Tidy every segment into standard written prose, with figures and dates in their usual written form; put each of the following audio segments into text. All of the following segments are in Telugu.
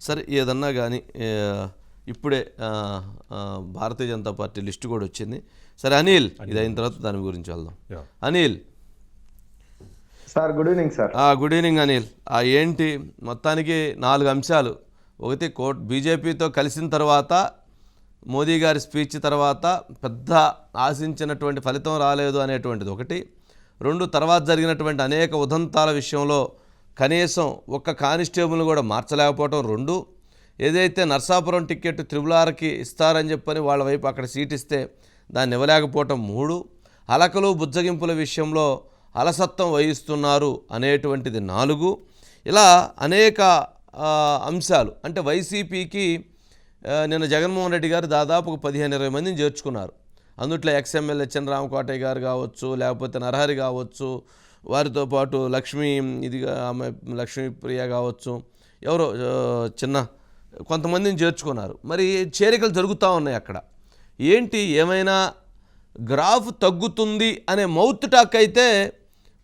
సరే ఏదన్నా కానీ ఇప్పుడే భారతీయ జనతా పార్టీ లిస్టు కూడా వచ్చింది. సరే అనిల్, ఇది అయిన తర్వాత దాని గురించి వెళ్దాం. Anil sir, good evening sir. Good evening Anil. ఏంటి మొత్తానికి 4 అంశాలు. ఒకటి బీజేపీతో కలిసిన తర్వాత మోదీ గారి స్పీచ్ తర్వాత పెద్ద ఆశించినటువంటి ఫలితం రాలేదు అనేటువంటిది ఒకటి. 2 తర్వాత జరిగినటువంటి అనేక ఉదంతాల విషయంలో కనీసం ఒక్క కానిస్టేబుల్ని కూడా మార్చలేకపోవటం 2. ఏదైతే నర్సాపురం టికెట్ త్రిబులార్కి ఇస్తారని చెప్పని వాళ్ళ వైపు అక్కడ సీట్ ఇస్తే దాన్ని ఇవ్వలేకపోవటం 3. అలకలు బుజ్జగింపుల విషయంలో అలసత్వం వహిస్తున్నారు అనేటువంటిది 4. ఇలా అనేక అంశాలు. అంటే వైసీపీకి నిన్న జగన్మోహన్ రెడ్డి గారు దాదాపు 15-20 మందిని చేర్చుకున్నారు. అందుట్లో ఎక్స్ఎమ్మెల్యే చినరామకోటయ్య గారు కావచ్చు, లేకపోతే నరహరి కావచ్చు, వారితో పాటు ఆమె లక్ష్మీప్రియ కావచ్చు, ఎవరో చిన్న కొంతమందిని చేర్చుకున్నారు. మరి చేరికలు జరుగుతూ ఉన్నాయి అక్కడ. ఏంటి ఏమైనా గ్రాఫ్ తగ్గుతుంది అనే మౌత్ టాక్ అయితే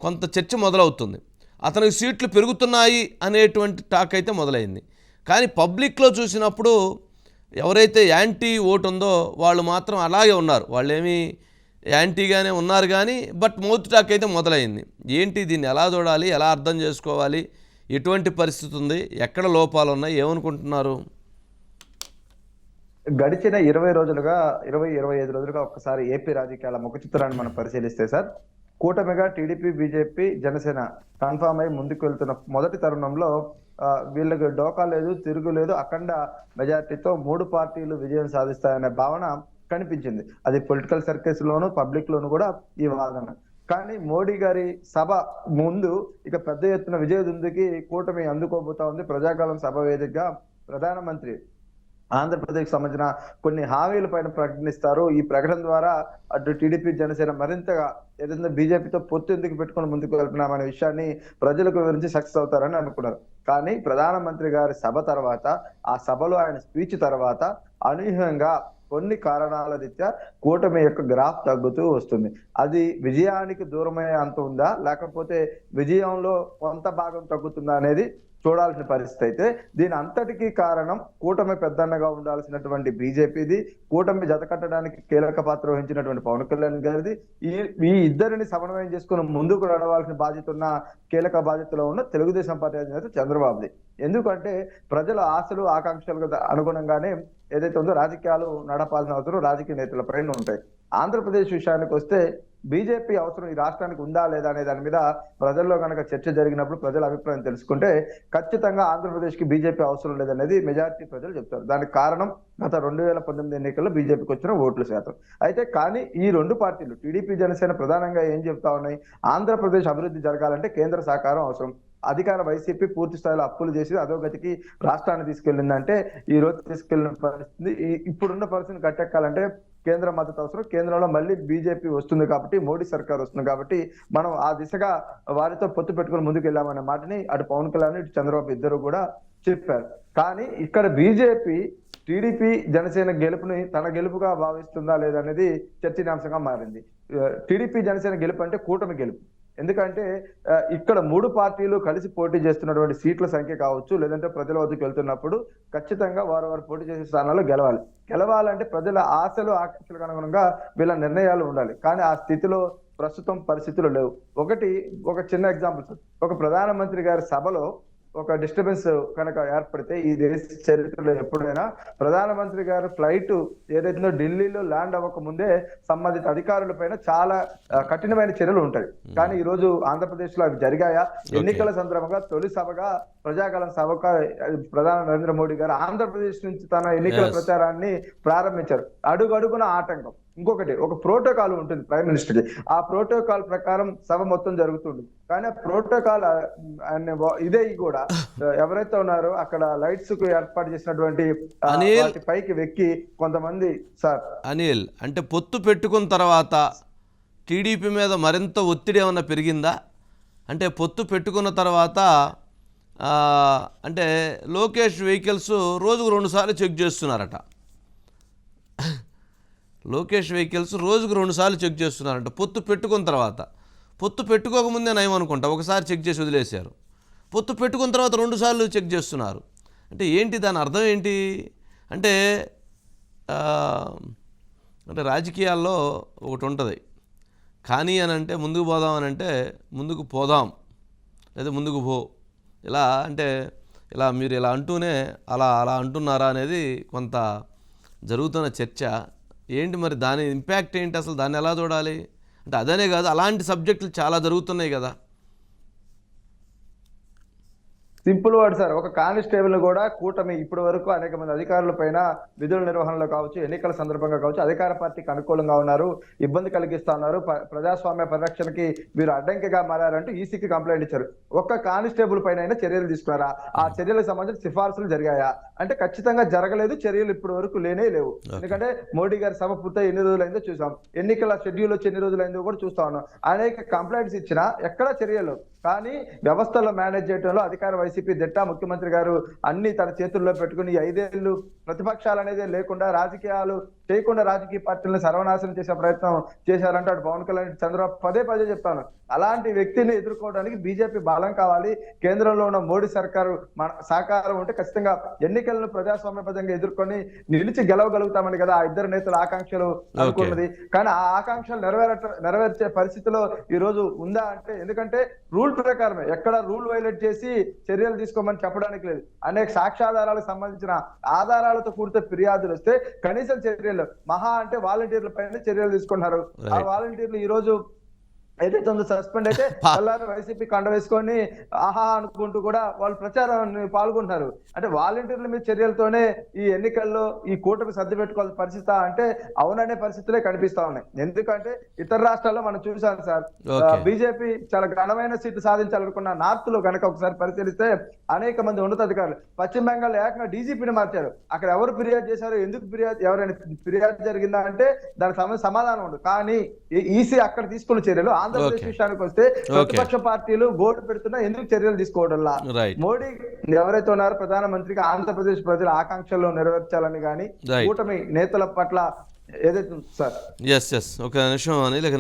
కొంత చర్చ మొదలవుతుంది. అతనికి సీట్లు పెరుగుతున్నాయి అనేటువంటి టాక్ అయితే మొదలైంది. కానీ పబ్లిక్లో చూసినప్పుడు ఎవరైతే యాంటీ ఓటు ఉందో వాళ్ళు మాత్రం అలాగే ఉన్నారు. వాళ్ళేమీ యాంటీగానే ఉన్నారు కానీ బట్ మౌత్ టాక్ అయితే మొదలైంది. ఏంటి దీన్ని ఎలా చూడాలి, ఎలా అర్థం చేసుకోవాలి, ఎటువంటి పరిస్థితి ఉంది, ఎక్కడ లోపాలు ఉన్నాయి, ఏమనుకుంటున్నారు? గడిచిన 20-25 రోజులుగా ఒక్కసారి ఏపీ రాజకీయాల ముఖ చిత్రాన్ని మనం పరిశీలిస్తే సార్, కూటమిగా టీడీపీ, బీజేపీ, జనసేన కన్ఫామ్ అయి ముందుకు వెళ్తున్న మొదటి తరుణంలో వీళ్ళకి డోకా లేదు, తిరుగులేదు, అఖండ మెజార్టీతో 3 పార్టీలు విజయం సాధిస్తాయనే భావన కనిపించింది. అది పొలిటికల్ సర్కిల్స్ లోను, పబ్లిక్ లోను కూడా ఈ వాదన. కానీ మోడీ గారి సభ ముందు ఇక పెద్ద ఎత్తున విజయదుందుకి కూటమి అందుకోబోతా ఉంది. ప్రజాకాలం సభ వేదికగా ప్రధానమంత్రి ఆంధ్రప్రదేశ్ సంబంధించిన కొన్ని హామీల పైన ప్రకటిస్తారు. ఈ ప్రకటన ద్వారా అటు టీడీపీ, జనసేన మరింతగా ఏదైనా బీజేపీతో పొత్తు ఎందుకు పెట్టుకుని ముందుకు వెళ్తున్నామనే విషయాన్ని ప్రజలకు వివరించి సక్సెస్ అవుతారని అనుకున్నారు. కానీ ప్రధానమంత్రి గారి సభ తర్వాత, ఆ సభలో ఆయన స్పీచ్ తర్వాత అనూహ్యంగా కొన్ని కారణాల రీత్యా కూటమి యొక్క గ్రాఫ్ తగ్గుతూ వస్తుంది. అది విజయానికి దూరమయ్యే అంత ఉందా, లేకపోతే విజయంలో కొంత భాగం తగ్గుతుందా అనేది చూడాల్సిన పరిస్థితి. అయితే దీని అంతటికీ కారణం కూటమి పెద్దన్నగా ఉండాల్సినటువంటి బీజేపీది, కూటమి జతకట్టడానికి కీలక పాత్ర వహించినటువంటి పవన్ కళ్యాణ్ గారిది, ఈ ఇద్దరిని సమన్వయం చేసుకుని ముందుకు నడవాల్సిన బాధ్యత ఉన్న, కీలక బాధ్యతలో ఉన్న తెలుగుదేశం పార్టీ అధినేత చంద్రబాబుది. ఎందుకంటే ప్రజల ఆశలు, ఆకాంక్షలకు అనుగుణంగానే ఏదైతే ఉందో రాజకీయాలు నడపాల్సిన అవసరం రాజకీయ నేతల పైన ఉంటాయి. ఆంధ్రప్రదేశ్ విషయానికి వస్తే బీజేపీ అవసరం ఈ రాష్ట్రానికి ఉందా లేదా అనే దాని మీద ప్రజల్లో కనుక చర్చ జరిగినప్పుడు ప్రజల అభిప్రాయం తెలుసుకుంటే ఖచ్చితంగా ఆంధ్రప్రదేశ్కి బీజేపీ అవసరం లేదనేది మెజారిటీ ప్రజలు చెప్తారు. దానికి కారణం గత 2019 ఎన్నికల్లో బీజేపీకి వచ్చిన ఓట్ల శాతం. అయితే కానీ ఈ 2 పార్టీలు టీడీపీ, జనసేన ప్రధానంగా ఏం చెప్తా ఉన్నాయి, ఆంధ్రప్రదేశ్ అభివృద్ధి జరగాలంటే కేంద్ర సహకారం అవసరం. అధికార వైసీపీ పూర్తి స్థాయిలో అప్పులు చేసి అధోగతికి రాష్ట్రాన్ని తీసుకెళ్లిందంటే ఈ రోజు తీసుకెళ్లిన పరిస్థితి, ఇప్పుడున్న పరిస్థితిని కట్టెక్కాలంటే కేంద్ర మద్దతు అవసరం. కేంద్రంలో మళ్ళీ బీజేపీ వస్తుంది కాబట్టి, మోడీ సర్కార్ వస్తుంది కాబట్టి మనం ఆ దిశగా వారితో పొత్తు పెట్టుకుని ముందుకు వెళ్ళామనే మాటని అటు పవన్ కళ్యాణ్, ఇటు చంద్రబాబు ఇద్దరు కూడా చెప్పారు. కానీ ఇక్కడ బీజేపీ టీడీపీ, జనసేన గెలుపుని తన గెలుపుగా భావిస్తుందా లేదనేది చర్చనీయాంశంగా మారింది. టీడీపీ, జనసేన గెలుపు అంటే కూటమి గెలుపు. ఎందుకంటే ఇక్కడ 3 పార్టీలు కలిసి పోటీ చేస్తున్నటువంటి సీట్ల సంఖ్య కావచ్చు, లేదంటే ప్రజల వద్దకు వెళ్తున్నప్పుడు ఖచ్చితంగా వారు పోటీ చేసే స్థానాల్లో గెలవాలంటే ప్రజల ఆశలు, ఆకాంక్షలకు అనుగుణంగా వీళ్ళ నిర్ణయాలు ఉండాలి. కానీ ఆ స్థితిలో ప్రస్తుతం పరిస్థితులు లేవు. ఒక చిన్న ఎగ్జాంపుల్, ఒక ప్రధానమంత్రి గారి సభలో ఒక డిస్టర్బెన్స్ కనుక ఏర్పడితే ఈ దేశ చరిత్రలో ఎప్పుడైనా ప్రధానమంత్రి గారు ఫ్లైట్ ఏదైతుందో ఢిల్లీలో ల్యాండ్ అవ్వక ముందే సంబంధిత అధికారుల పైన చాలా కఠినమైన చర్యలు ఉంటాయి. కానీ ఈ రోజు ఆంధ్రప్రదేశ్ లో అవి జరిగాయా? ఎన్నికల సందర్భంగా తొలి సభగా ప్రజాకాలం సభగా ప్రధాని నరేంద్ర మోడీ గారు ఆంధ్రప్రదేశ్ నుంచి తన ఎన్నికల ప్రచారాన్ని ప్రారంభించారు. అడుగడుగున ఆటంకం. ఇంకొకటి, ఒక ప్రోటోకాల్ ఉంటుంది ప్రైమ్ మినిస్టర్ కి. ఆ ప్రోటోకాల్ ప్రకారం సభ మొత్తం జరుగుతుంది. కానీ ఆ ప్రోటోకాల్ ఇదే కూడా ఎవరైతే ఉన్నారో అక్కడ లైట్స్ కు ఏర్పాటు చేసినటువంటి పైకి వెక్కి కొంతమంది సార్ అనిల్, అంటే పొత్తు పెట్టుకున్న తర్వాత టీడీపీ మీద మరింత ఒత్తిడి ఏమన్నా పెరిగిందా? అంటే పొత్తు పెట్టుకున్న తర్వాత అంటే లోకేష్ వెహికల్స్ రోజుకు 2 సార్లు చెక్ చేస్తున్నారట. లోకేష్ వెహికల్స్ రోజుకు 2 సార్లు చెక్ చేస్తున్నారంట పొత్తు పెట్టుకున్న తర్వాత. పొత్తు పెట్టుకోకముందే నయం అనుకుంటా, ఒకసారి చెక్ చేసి వదిలేశారు. పొత్తు పెట్టుకున్న తర్వాత 2 సార్లు చెక్ చేస్తున్నారు. అంటే ఏంటి దాని అర్థం ఏంటి అంటే ఆ, అంటే రాజకీయాల్లో ఒకటి ఉంటుంది, కానీ అని అంటే ముందుకు పోదాం అని అంటే ముందుకు పోదాం లేదా ముందుకు పో, ఇలా అంటే ఇలా మీరు ఇలా అంటూనే అలా అలా అంటున్నారా అనేది కొంత జరుగుతున్న చర్చ. ఏంటి మరి దాని ఇంపాక్ట్ ఏంటి, అసలు దాన్ని ఎలా చూడాలి? అంటే అదనే కాదు, అలాంటి సబ్జెక్టులు చాలా జరుగుతున్నాయి కదా. సింపుల్ వర్డ్ సార్, ఒక కానిస్టేబుల్ కూడా కూటమి ఇప్పటి వరకు అనేక మంది అధికారుల పైన విధుల నిర్వహణలో కావచ్చు, ఎన్నికల సందర్భంగా కావచ్చు, అధికార పార్టీకి అనుకూలంగా ఉన్నారు, ఇబ్బంది కలిగిస్తా ఉన్నారు, ప్రజాస్వామ్య పరిరక్షణకి మీరు అడ్డంకిగా మారారంటూ ఈసీకి కంప్లైంట్ ఇచ్చారు. ఒక్క కానిస్టేబుల్ పైన అయినా చర్యలు తీసుకున్నారా? ఆ చర్యలకు సంబంధించిన సిఫార్సులు జరిగాయా అంటే ఖచ్చితంగా జరగలేదు. చర్యలు ఇప్పటి వరకు లేనే లేవు. ఎందుకంటే మోడీ గారి సభ పూర్తయి ఎన్ని రోజులైందో చూసాం, ఎన్నికల షెడ్యూల్ వచ్చి ఎన్ని రోజులైందో కూడా చూస్తా ఉన్నాం. అనేక కంప్లైంట్స్ ఇచ్చినా ఎక్కడా చర్యలు. కానీ వ్యవస్థలో మేనేజ్ చేయడంలో అధికార వైసీపీ దిట్ట. ముఖ్యమంత్రి గారు అన్ని తన చేతుల్లో పెట్టుకుని 5 ఏళ్ళు ప్రతిపక్షాలు అనేది లేకుండా, రాజకీయాలు చేయకుండా రాజకీయ పార్టీలను సర్వనాశనం చేసే ప్రయత్నం చేశారంటే అటు పవన్ కళ్యాణ్, చంద్రబాబు పదే చెప్తాను. అలాంటి వ్యక్తిని ఎదుర్కోవడానికి బీజేపీ బలం కావాలి. కేంద్రంలో ఉన్న మోడీ సర్కారు మన సహకారం ఉంటే ఖచ్చితంగా ఎన్నికలను ప్రజాస్వామ్యబద్ధంగా ఎదుర్కొని నిలిచి గెలవగలుగుతామని కదా ఆ ఇద్దరు నేతల ఆకాంక్షలు అనుకున్నది. కానీ ఆ ఆకాంక్షలు నెరవేర్చే పరిస్థితిలో ఈ రోజు ఉందా అంటే, ఎందుకంటే రూల్ ప్రకారమే, ఎక్కడ రూల్ వైలేట్ చేసి చర్యలు తీసుకోమని చెప్పడానికి లేదు. అనేక సాక్ష్యాధారాలకు సంబంధించిన ఆధారాలతో కూడితే ఫిర్యాదులు వస్తే కనీసం చర్యలు మహా అంటే వాలంటీర్ల పైన చర్యలు తీసుకున్నారు. ఆ వాలంటీర్లు ఈ రోజు ఏదైతే ఉందో సస్పెండ్ అయితే వాళ్ళని వైసీపీ కండ వేసుకొని ఆహా అనుకుంటూ కూడా వాళ్ళు ప్రచారం పాల్గొంటున్నారు. అంటే వాలంటీర్ల మీద చర్యలతోనే ఈ ఎన్నికల్లో ఈ కూటమి సర్ది పెట్టుకోవాల్సిన పరిస్థితి అంటే అవుననే పరిస్థితులే కనిపిస్తా ఉన్నాయి. ఎందుకంటే ఇతర రాష్ట్రాల్లో మనం చూసాం సార్, బీజేపీ చాలా ఘనమైన సీట్లు సాధించాలనుకున్న నార్త్ లో కనుక ఒకసారి పరిశీలిస్తే అనేక మంది ఉన్నతాధికారులు, పశ్చిమ బెంగాల్ ఏకంగా డీజీపీని మార్చారు. అక్కడ ఎవరు ఫిర్యాదు చేశారు, ఎందుకు ఫిర్యాదు, ఎవరైనా ఫిర్యాదు జరిగిందా అంటే దానికి సమాధానం ఉండదు. కానీ ఈసీ అక్కడ తీసుకున్న చర్యలు ఆంధ్రప్రదేశ్ విషయానికి వస్తే ప్రతిపక్ష పార్టీలు బోర్డు పెడుతున్నా ఎందుకు చర్యలు తీసుకోవడంలా? మోడీ ఎవరైతే ఉన్నారో ప్రధానమంత్రిగా ఆంధ్రప్రదేశ్ ప్రజల ఆకాంక్షలు నెరవేర్చాలని కానీ కూటమి నేతల పట్ల ఏదైతే సార్ ఎస్ ఒక నిమిషం అని లేక